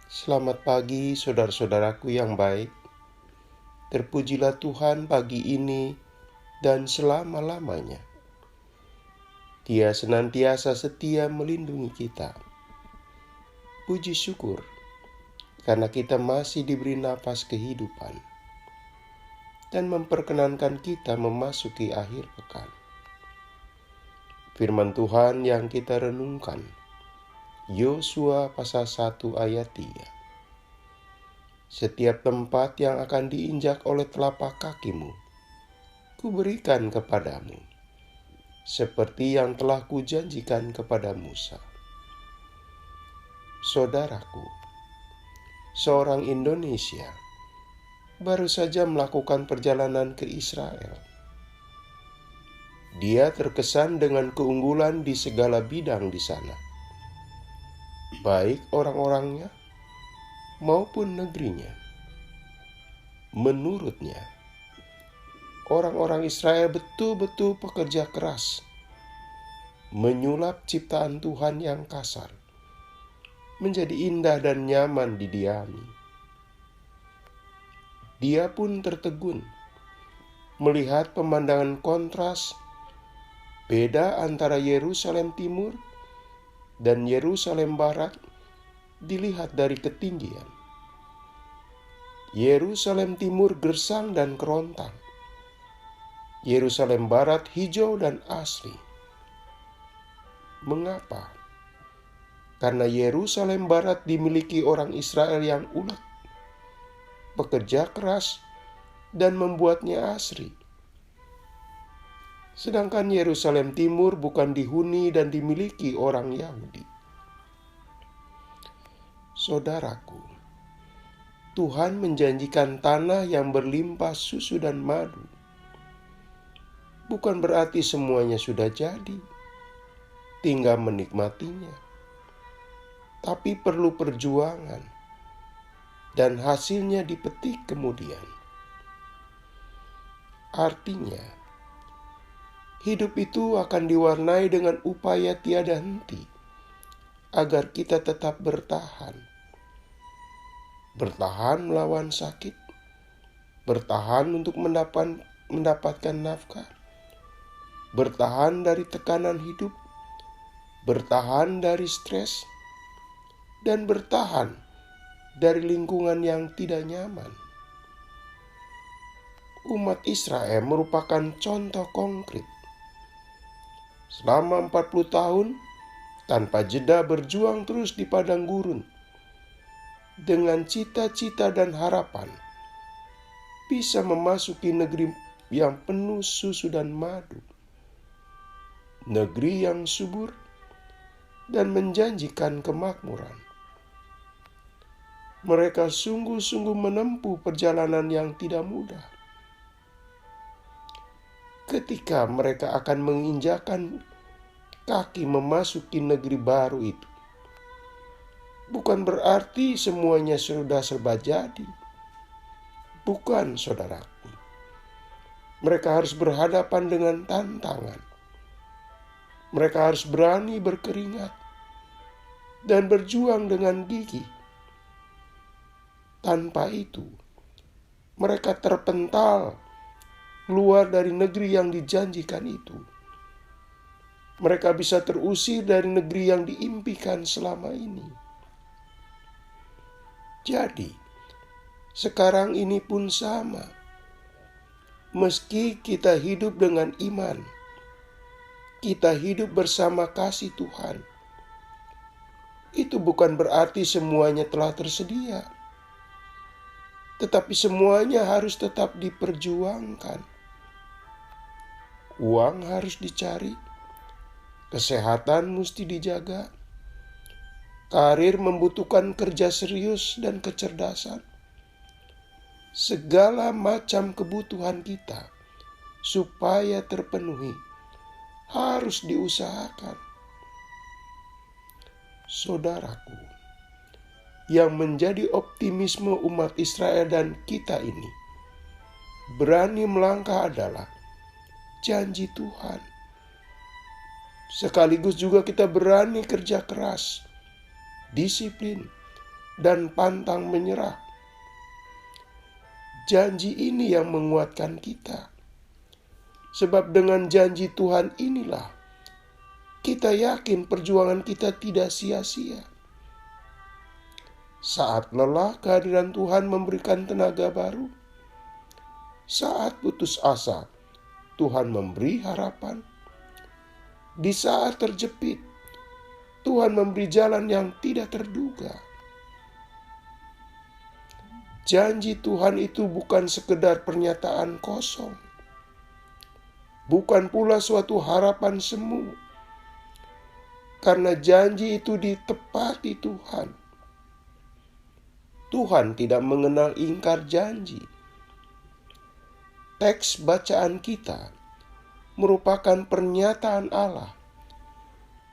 Selamat pagi saudara-saudaraku yang baik. Terpujilah Tuhan pagi ini dan selama-lamanya. Dia senantiasa setia melindungi kita. Puji syukur karena kita masih diberi napas kehidupan dan memperkenankan kita memasuki akhir pekan. Firman Tuhan yang kita renungkan, Yosua pasal 1 ayat 3. Setiap tempat yang akan diinjak oleh telapak kakimu, kuberikan kepadamu, seperti yang telah kujanjikan kepada Musa. Saudaraku, seorang Indonesia baru saja melakukan perjalanan ke Israel. Dia terkesan dengan keunggulan di segala bidang di sana, baik orang-orangnya maupun negerinya. Menurutnya, orang-orang Israel betul-betul pekerja keras, menyulap ciptaan Tuhan yang kasar menjadi indah dan nyaman didiami. Dia pun tertegun melihat pemandangan kontras beda antara Yerusalem Timur dan Yerusalem Barat dilihat dari ketinggian. Yerusalem Timur gersang dan kerontang. Yerusalem Barat hijau dan asri. Mengapa? Karena Yerusalem Barat dimiliki orang Israel yang ulet, bekerja keras, dan membuatnya asri. Sedangkan Yerusalem Timur bukan dihuni dan dimiliki orang Yahudi. Saudaraku, Tuhan menjanjikan tanah yang berlimpah susu dan madu. Bukan berarti semuanya sudah jadi, tinggal menikmatinya. Tapi perlu perjuangan, dan hasilnya dipetik kemudian. Artinya, hidup itu akan diwarnai dengan upaya tiada henti, agar kita tetap bertahan. Bertahan melawan sakit, bertahan untuk mendapatkan nafkah, bertahan dari tekanan hidup, bertahan dari stres, dan bertahan dari lingkungan yang tidak nyaman. Umat Israel merupakan contoh konkret. Selama 40 tahun, tanpa jeda berjuang terus di padang gurun, dengan cita-cita dan harapan bisa memasuki negeri yang penuh susu dan madu, negeri yang subur dan menjanjikan kemakmuran. Mereka sungguh-sungguh menempuh perjalanan yang tidak mudah. Ketika mereka akan menginjakkan kaki memasuki negeri baru itu, bukan berarti semuanya sudah serba jadi. Bukan, saudaraku. Mereka harus berhadapan dengan tantangan. Mereka harus berani berkeringat dan berjuang dengan gigih. Tanpa itu, mereka terpental keluar dari negeri yang dijanjikan itu. Mereka bisa terusir dari negeri yang diimpikan selama ini. Jadi, sekarang ini pun sama. Meski kita hidup dengan iman, kita hidup bersama kasih Tuhan, itu bukan berarti semuanya telah tersedia. Tetapi semuanya harus tetap diperjuangkan. Uang harus dicari, kesehatan mesti dijaga, karir membutuhkan kerja serius dan kecerdasan. Segala macam kebutuhan kita supaya terpenuhi harus diusahakan. Saudaraku, yang menjadi optimisme umat Israel dan kita ini, berani melangkah adalah janji Tuhan. Sekaligus juga kita berani kerja keras, disiplin, dan pantang menyerah. Janji ini yang menguatkan kita. Sebab dengan janji Tuhan inilah kita yakin perjuangan kita tidak sia-sia. Saat lelah, kehadiran Tuhan memberikan tenaga baru. Saat putus asa, Tuhan memberi harapan. Di saat terjepit, Tuhan memberi jalan yang tidak terduga. Janji Tuhan itu bukan sekedar pernyataan kosong. Bukan pula suatu harapan semu. Karena janji itu ditepati Tuhan. Tuhan tidak mengenal ingkar janji. Teks bacaan kita merupakan pernyataan Allah,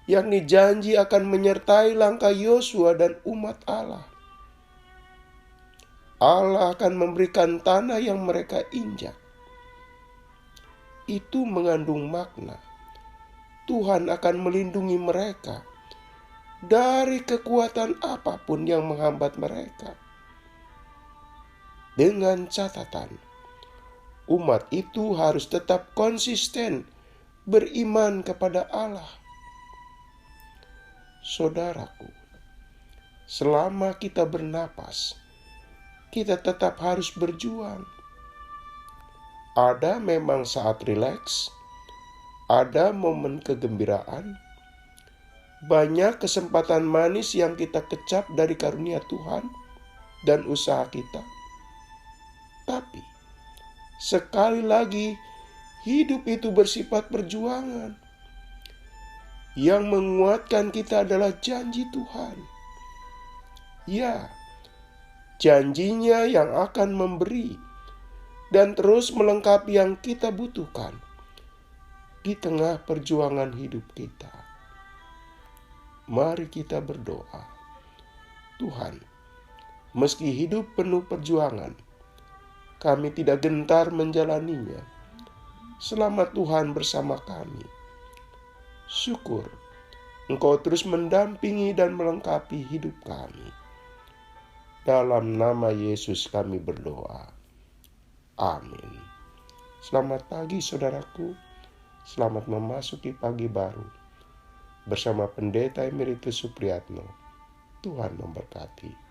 yakni janji akan menyertai langkah Yosua dan umat Allah. Allah akan memberikan tanah yang mereka injak. Itu mengandung makna Tuhan akan melindungi mereka dari kekuatan apapun yang menghambat mereka. Dengan catatan, umat itu harus tetap konsisten beriman kepada Allah. Saudaraku, selama kita bernapas, kita tetap harus berjuang. Ada memang saat rileks, ada momen kegembiraan, banyak kesempatan manis yang kita kecap dari karunia Tuhan dan usaha kita. Tapi, sekali lagi, hidup itu bersifat perjuangan. Yang menguatkan kita adalah janji Tuhan. Ya, janjinya yang akan memberi dan terus melengkapi yang kita butuhkan di tengah perjuangan hidup kita. Mari kita berdoa. Tuhan, meski hidup penuh perjuangan, kami tidak gentar menjalaninya. Selama Tuhan bersama kami. Syukur, Engkau terus mendampingi dan melengkapi hidup kami. Dalam nama Yesus kami berdoa. Amin. Selamat pagi saudaraku. Selamat memasuki pagi baru. Bersama Pendeta Emeritus Supriyatno. Tuhan memberkati.